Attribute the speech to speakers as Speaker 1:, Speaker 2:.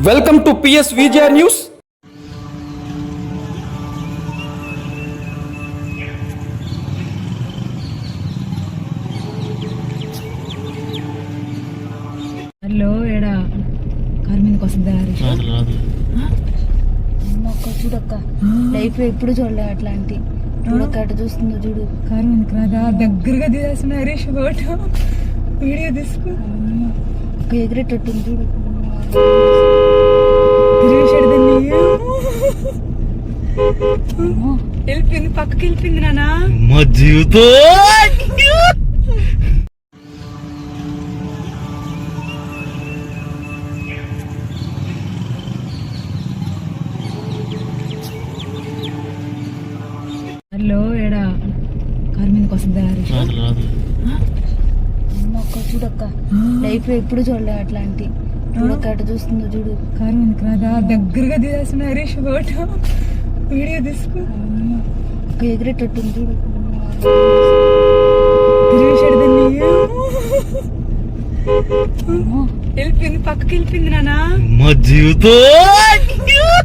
Speaker 1: Welcome to PS Vijaya news.
Speaker 2: Hello ఏడా car మీదకి వస్తుందా
Speaker 3: అక్క చూడక్క లైఫ్ లో ఎప్పుడు చూడలే అట్లాంటి చూడక్క అటు చూస్తుందో చూడు.
Speaker 2: కారు మీదకి రాదా దగ్గరగా తీసేస్తున్నా హరీష్ ఫోటో వీడియో తీసుకో.
Speaker 3: ఒక ఎగిరేటట్టుంది చూడు.
Speaker 2: వెళ్ళిపోయింది పక్కకి వెళ్ళిపోయింది నానా
Speaker 1: మా జీవితం.
Speaker 2: హలో ఏడా కారు మీదకి వస్తుందా హరీష్
Speaker 3: అక్క చూడక్క లైఫ్ లో ఎప్పుడు చూడలే అట్లాంటి చూడక్క అటు చూస్తుందో చూడు.
Speaker 2: కారు మీదకి రాదా దగ్గరగా తీసేస్తున్నా హరీష్ ఫోటో వీడియో తీసుకో.
Speaker 3: ఒక ఎగిరేటట్టుంది చూడు.
Speaker 2: వెళ్ళిపోయింది పక్కకి వెళ్ళిపోయింది నానా
Speaker 1: మా జీవితం.